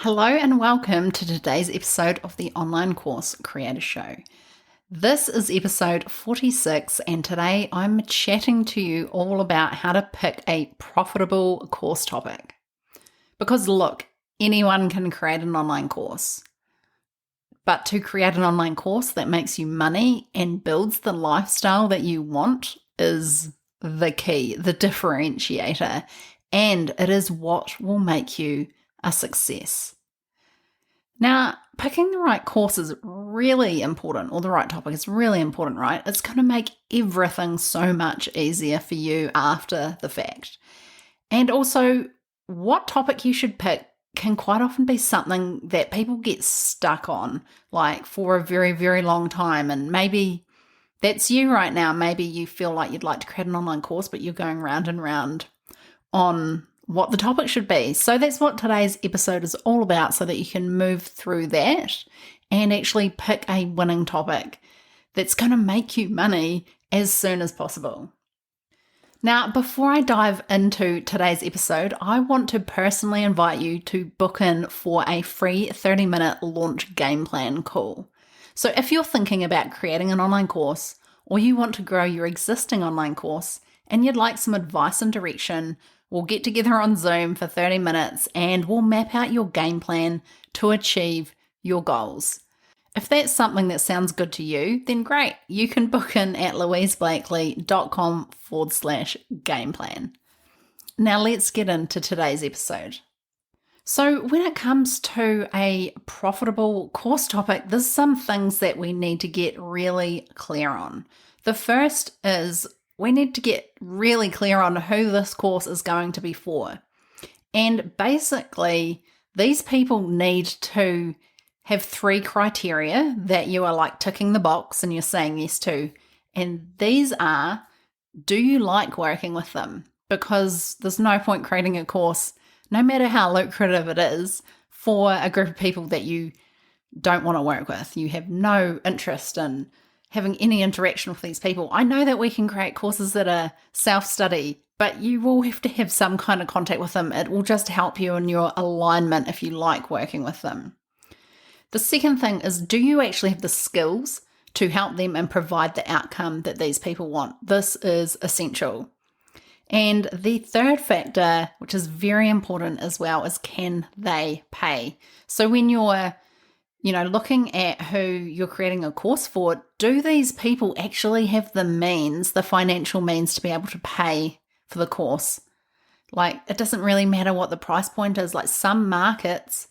Hello and welcome to today's episode of the Online Course Creator Show. This is episode 46, and today I'm chatting to you all about how to pick a profitable course topic. Because look, anyone can create an online course. But to create an online course that makes you money and builds the lifestyle that you want is the key, the differentiator, and it is what will make you a success. Now, picking the right course is really important, or the right topic is really important, right? It's going to make everything so much easier for you after the fact. And also, what topic you should pick can quite often be something that people get stuck on, like for a very, very long time. And maybe that's you right now. Maybe you feel like you'd like to create an online course, but you're going round and round on what the topic should be. So that's what today's episode is all about, so that you can move through that and actually pick a winning topic that's going to make you money as soon as possible. Now, before I dive into today's episode, I want to personally invite you to book in for a free 30-minute launch game plan call. So if you're thinking about creating an online course, or you want to grow your existing online course and you'd like some advice and direction, we'll get together on Zoom for 30 minutes and we'll map out your game plan to achieve your goals. If that's something that sounds good to you, then great. You can book in at louiseblakely.com/game plan. Now let's get into today's episode. So when it comes to a profitable course topic, there's some things that we need to get really clear on. The first is we need to get really clear on who this course is going to be for. And basically, these people need to have 3 criteria that you are like ticking the box and you're saying yes to. And these are, do you like working with them? Because there's no point creating a course, no matter how lucrative it is, for a group of people that you don't want to work with. You have no interest in having any interaction with these people. I know that we can create courses that are self-study, but you will have to have some kind of contact with them. It will just help you in your alignment if you like working with them. The second thing is, do you actually have the skills to help them and provide the outcome that these people want? This is essential. And the third factor, which is very important as well, is can they pay? So when you're looking at who you're creating a course for, do these people actually have the means, the financial means to be able to pay for the course? Like, it doesn't really matter what the price point is. Like, some markets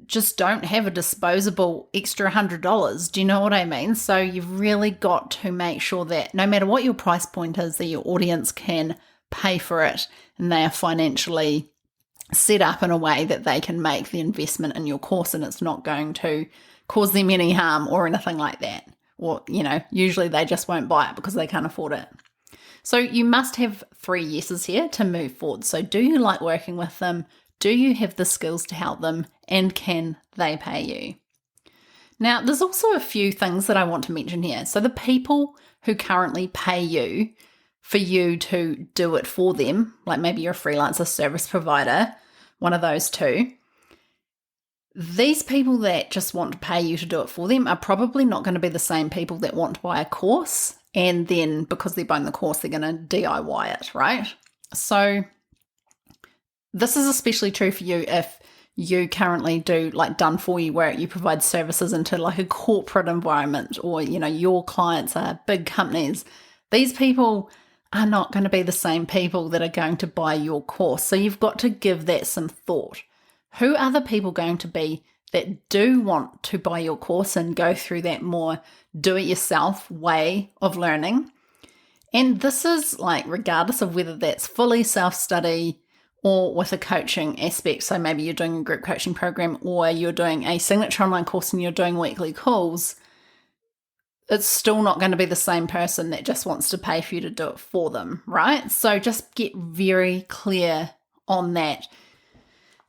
just don't have a disposable extra $100. Do you know what I mean? So you've really got to make sure that no matter what your price point is, that your audience can pay for it and they are financially set up in a way that they can make the investment in your course and it's not going to cause them any harm or anything like that. Or, usually they just won't buy it because they can't afford it. So you must have 3 yeses here to move forward. So do you like working with them? Do you have the skills to help them? And can they pay you? Now, there's also a few things that I want to mention here. So the people who currently pay you for you to do it for them, like maybe you're a freelancer service provider, one of those two, these people that just want to pay you to do it for them are probably not going to be the same people that want to buy a course, and then because they're buying the course, they're going to DIY it, right? So this is especially true for you if you currently do like done for you work. You provide services into like a corporate environment, or your clients are big companies. These people are not going to be the same people that are going to buy your course. So you've got to give that some thought. Who are the people going to be that do want to buy your course and go through that more do-it-yourself way of learning? And this is like regardless of whether that's fully self-study or with a coaching aspect. So maybe you're doing a group coaching program, or you're doing a signature online course and you're doing weekly calls. It's still not going to be the same person that just wants to pay for you to do it for them, right? So just get very clear on that.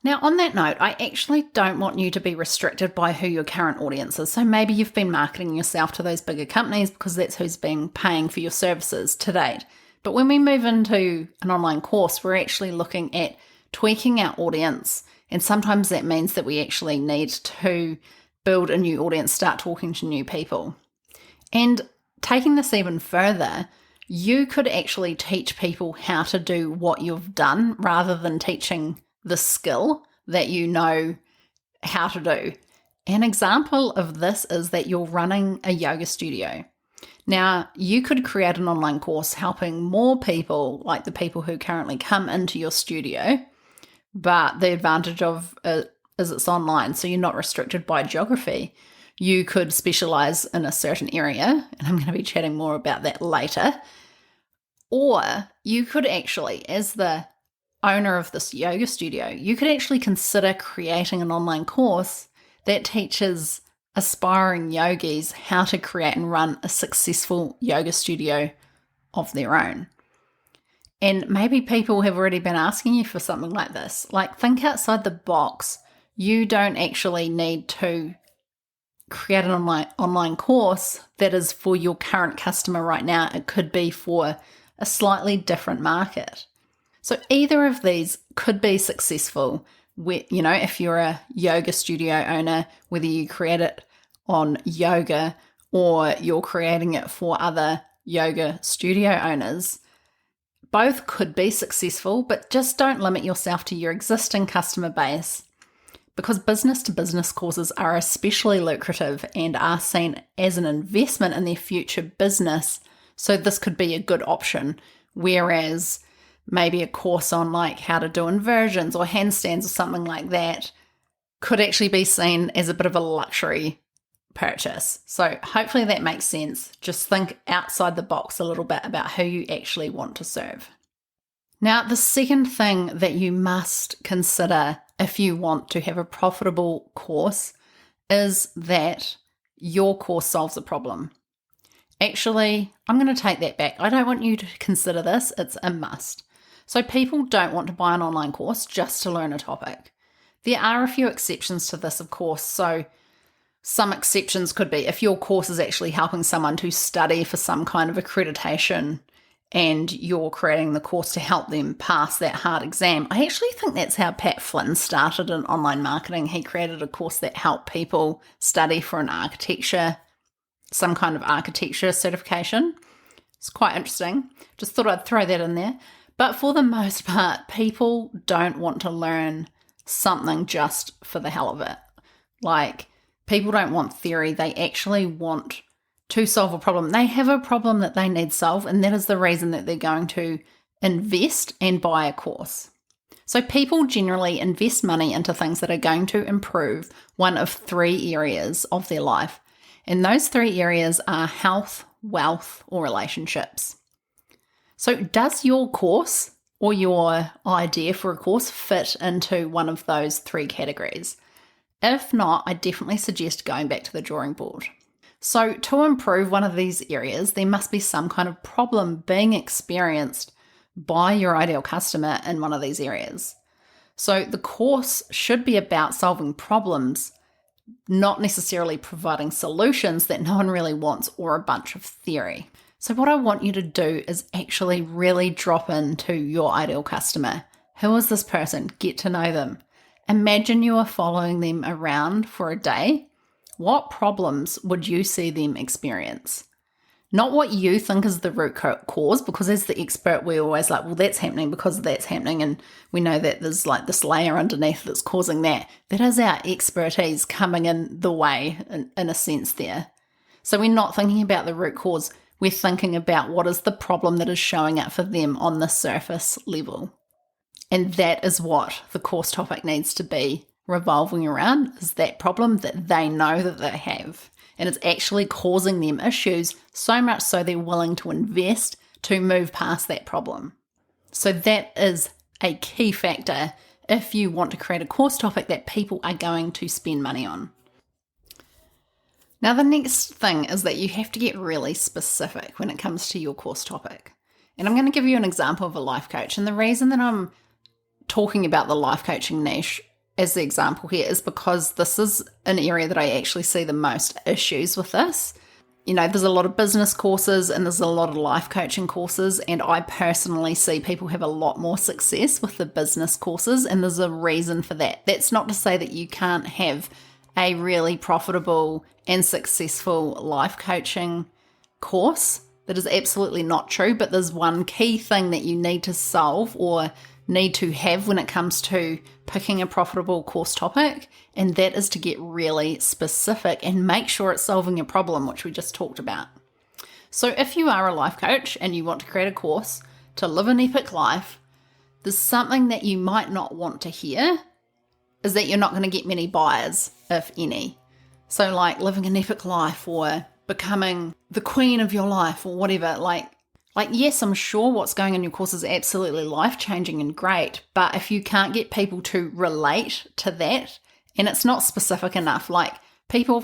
Now, on that note, I actually don't want you to be restricted by who your current audience is. So maybe you've been marketing yourself to those bigger companies because that's who's been paying for your services to date. But when we move into an online course, we're actually looking at tweaking our audience And sometimes that means that we actually need to build a new audience, start talking to new people. And taking this even further, you could actually teach people how to do what you've done rather than teaching the skill that you know how to do. An example of this is that you're running a yoga studio. Now, you could create an online course helping more people, like the people who currently come into your studio, but the advantage of it is it's online, so you're not restricted by geography. You could specialize in a certain area, and I'm going to be chatting more about that later. Or you could actually, as the owner of this yoga studio, you could actually consider creating an online course that teaches aspiring yogis how to create and run a successful yoga studio of their own. And maybe people have already been asking you for something like this. Like, think outside the box. You don't actually need to create an online course that is for your current customer right now. It could be for a slightly different market. So either of these could be successful. If you're a yoga studio owner, whether you create it on yoga or you're creating it for other yoga studio owners, both could be successful, but just don't limit yourself to your existing customer base, because business-to-business courses are especially lucrative and are seen as an investment in their future business. So this could be a good option, whereas maybe a course on like how to do inversions or handstands or something like that could actually be seen as a bit of a luxury purchase. So hopefully that makes sense. Just think outside the box a little bit about who you actually want to serve. Now, the second thing that you must consider if you want to have a profitable course is that your course solves a problem. Actually, I'm going to take that back. I don't want you to consider this. It's a must. So people don't want to buy an online course just to learn a topic. There are a few exceptions to this, of course. So some exceptions could be if your course is actually helping someone to study for some kind of accreditation and you're creating the course to help them pass that hard exam. I actually think that's how Pat Flynn started in online marketing. He created a course that helped people study for some kind of architecture certification. It's quite interesting. Just thought I'd throw that in there. But for the most part, people don't want to learn something just for the hell of it. Like, people don't want theory. They actually want to solve a problem. They have a problem that they need solved, and that is the reason that they're going to invest and buy a course. So people generally invest money into things that are going to improve one of three areas of their life. And those three areas are health, wealth, or relationships. So does your course or your idea for a course fit into one of those three categories? If not, I definitely suggest going back to the drawing board. So to improve one of these areas, there must be some kind of problem being experienced by your ideal customer in one of these areas. So the course should be about solving problems, not necessarily providing solutions that no one really wants or a bunch of theory. So what I want you to do is actually really drop into your ideal customer. Who is this person? Get to know them. Imagine you are following them around for a day. What problems would you see them experience? Not what you think is the root cause, because as the expert, we're always like, well, that's happening because that's happening. And we know that there's like this layer underneath that's causing that. That is our expertise coming in the way, in a sense there. So we're not thinking about the root cause. We're thinking about what is the problem that is showing up for them on the surface level. And that is what the course topic needs to be revolving around, is that problem that they know that they have. And it's actually causing them issues, so much so they're willing to invest to move past that problem. So that is a key factor if you want to create a course topic that people are going to spend money on. Now, the next thing is that you have to get really specific when it comes to your course topic. And I'm going to give you an example of a life coach. And the reason that I'm talking about the life coaching niche as the example here is because this is an area that I actually see the most issues with this. There's a lot of business courses and there's a lot of life coaching courses, and I personally see people have a lot more success with the business courses, and there's a reason for that. That's not to say that you can't have a really profitable and successful life coaching course. That is absolutely not true, but there's one key thing that you need to solve or need to have when it comes to picking a profitable course topic, and that is to get really specific and make sure it's solving a problem, which we just talked about. So if you are a life coach and you want to create a course to live an epic life, there's something that you might not want to hear is that you're not going to get many buyers, if any. So like living an epic life or becoming the queen of your life or whatever, like yes, I'm sure what's going on in your course is absolutely life-changing and great, but if you can't get people to relate to that, and it's not specific enough, like people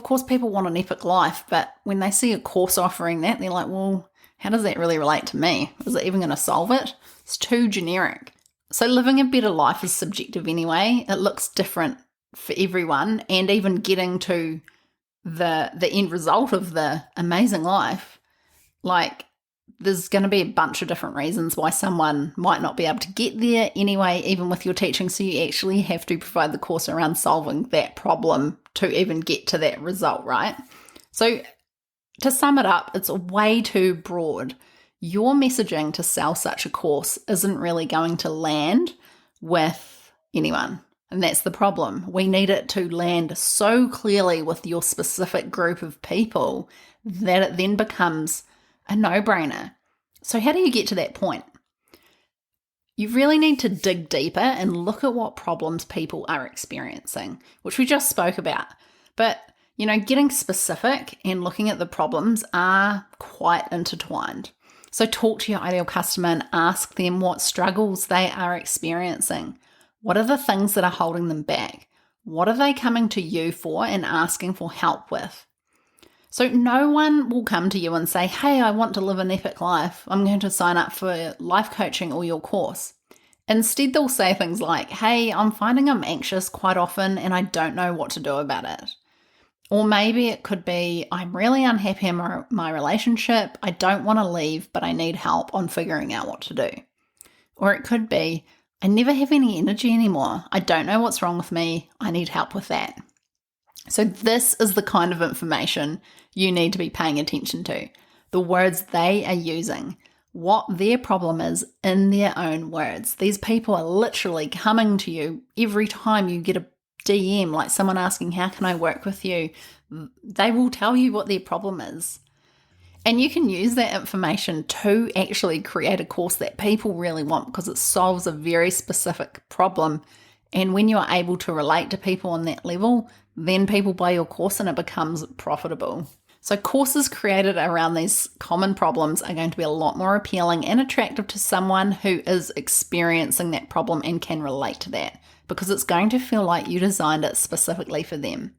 want an epic life, but when they see a course offering that, they're like, well, how does that really relate to me? Is it even going to solve it? It's too generic. So living a better life is subjective anyway. It looks different for everyone, and even getting to the end result of the amazing life, like there's going to be a bunch of different reasons why someone might not be able to get there anyway, even with your teaching. So you actually have to provide the course around solving that problem to even get to that result, right? So to sum it up, it's way too broad. Your messaging to sell such a course isn't really going to land with anyone. And that's the problem. We need it to land so clearly with your specific group of people that it then becomes a no-brainer. So how do you get to that point? You really need to dig deeper and look at what problems people are experiencing, which we just spoke about. But, getting specific and looking at the problems are quite intertwined. So talk to your ideal customer and ask them what struggles they are experiencing. What are the things that are holding them back? What are they coming to you for and asking for help with? So no one will come to you and say, hey, I want to live an epic life. I'm going to sign up for life coaching or your course. Instead, they'll say things like, hey, I'm finding I'm anxious quite often and I don't know what to do about it. Or maybe it could be, I'm really unhappy in my relationship. I don't want to leave, but I need help on figuring out what to do. Or it could be, I never have any energy anymore. I don't know what's wrong with me. I need help with that. So this is the kind of information you need to be paying attention to. The words they are using, what their problem is in their own words. These people are literally coming to you every time you get a DM, like someone asking, how can I work with you? They will tell you what their problem is. And you can use that information to actually create a course that people really want because it solves a very specific problem. And when you're able to relate to people on that level, then people buy your course and it becomes profitable. So courses created around these common problems are going to be a lot more appealing and attractive to someone who is experiencing that problem and can relate to that, because it's going to feel like you designed it specifically for them.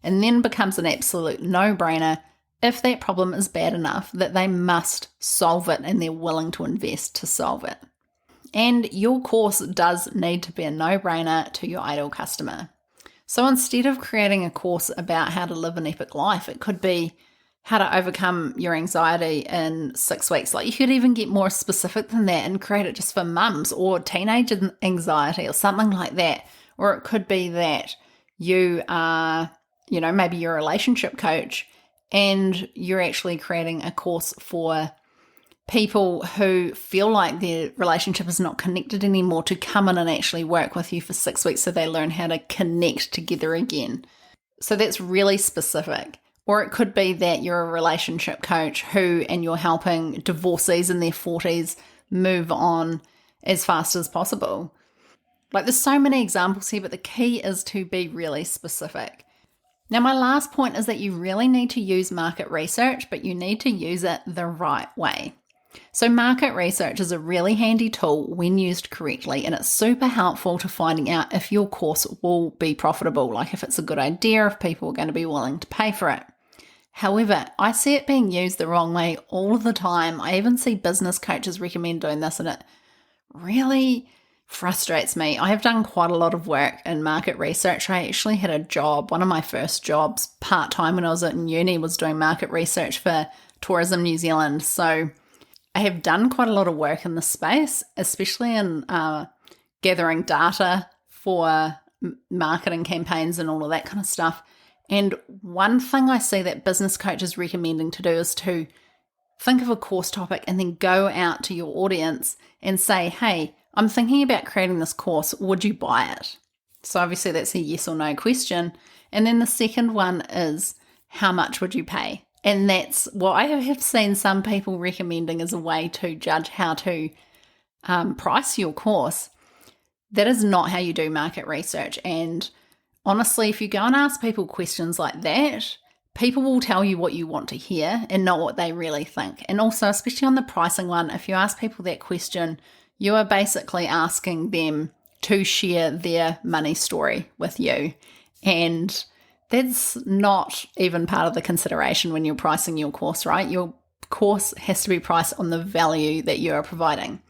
And then becomes an absolute no-brainer if that problem is bad enough that they must solve it and they're willing to invest to solve it. And your course does need to be a no-brainer to your ideal customer. So instead of creating a course about how to live an epic life, it could be how to overcome your anxiety in 6 weeks. Like you could even get more specific than that and create it just for mums or teenage anxiety or something like that. Or it could be that you are, maybe you're a relationship coach and you're actually creating a course for people who feel like their relationship is not connected anymore to come in and actually work with you for 6 weeks so they learn how to connect together again. So that's really specific. Or it could be that you're a relationship coach and you're helping divorcees in their 40s move on as fast as possible. Like there's so many examples here, but the key is to be really specific. Now, my last point is that you really need to use market research, but you need to use it the right way. So market research is a really handy tool when used correctly, and it's super helpful to finding out if your course will be profitable, like if it's a good idea, if people are going to be willing to pay for it. However, I see it being used the wrong way all of the time. I even see business coaches recommend doing this, and it really frustrates me. I have done quite a lot of work in market research. I actually had a job, one of my first jobs part-time when I was in uni was doing market research for Tourism New Zealand. So I have done quite a lot of work in this space, especially in gathering data for marketing campaigns and all of that kind of stuff. And one thing I see that business coaches recommending to do is to think of a course topic and then go out to your audience and say, hey, I'm thinking about creating this course. Would you buy it? So obviously that's a yes or no question. And then the second one is, how much would you pay? And that's what I have seen some people recommending as a way to judge how to price your course. That is not how you do market research. And honestly, if you go and ask people questions like that, people will tell you what you want to hear and not what they really think. And also, especially on the pricing one, if you ask people that question, you are basically asking them to share their money story with you. And that's not even part of the consideration when you're pricing your course, right? Your course has to be priced on the value that you are providing.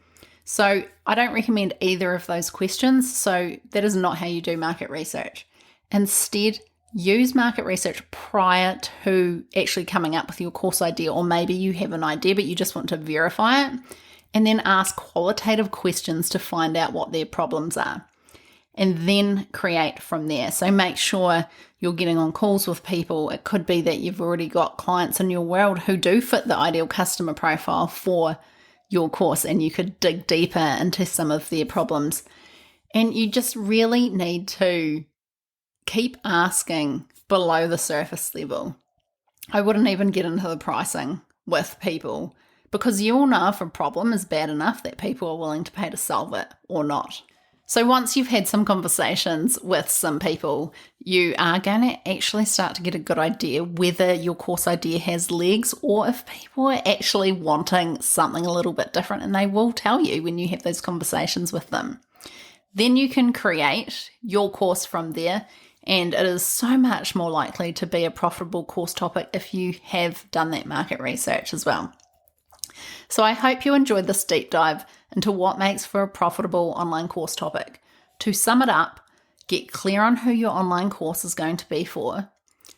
So I don't recommend either of those questions. So that is not how you do market research. Instead, use market research prior to actually coming up with your course idea, or maybe you have an idea but you just want to verify it, and then ask qualitative questions to find out what their problems are, and then create from there. So make sure you're getting on calls with people. It could be that you've already got clients in your world who do fit the ideal customer profile for your course, and you could dig deeper into some of their problems. And you just really need to keep asking below the surface level. I wouldn't even get into the pricing with people, because you will know if a problem is bad enough that people are willing to pay to solve it or not. So once you've had some conversations with some people, you are going to actually start to get a good idea whether your course idea has legs, or if people are actually wanting something a little bit different, and they will tell you when you have those conversations with them. Then you can create your course from there, and it is so much more likely to be a profitable course topic if you have done that market research as well. So I hope you enjoyed this deep dive into what makes for a profitable online course topic. To sum it up, get clear on who your online course is going to be for,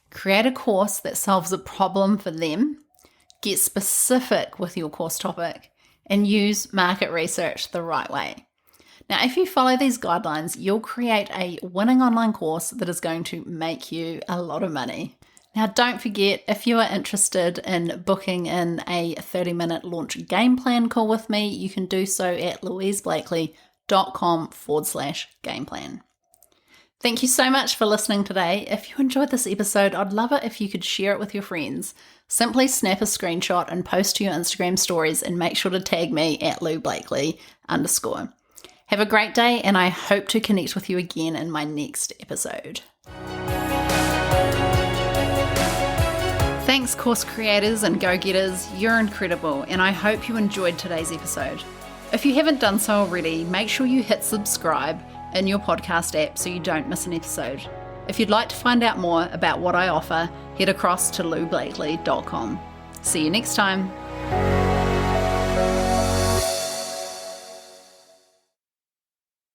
create a course that solves a problem for them, get specific with your course topic, and use market research the right way. Now, if you follow these guidelines, you'll create a winning online course that is going to make you a lot of money. Now, don't forget, if you are interested in booking in a 30-minute launch game plan call with me, you can do so at louiseblakely.com/game plan. Thank you so much for listening today. If you enjoyed this episode, I'd love it if you could share it with your friends. Simply snap a screenshot and post to your Instagram stories, and make sure to tag me at @LouBlakely_. Have a great day, and I hope to connect with you again in my next episode. Thanks, course creators and go-getters. You're incredible, and I hope you enjoyed today's episode. If you haven't done so already, make sure you hit subscribe in your podcast app so you don't miss an episode. If you'd like to find out more about what I offer, head across to loublakely.com. See you next time.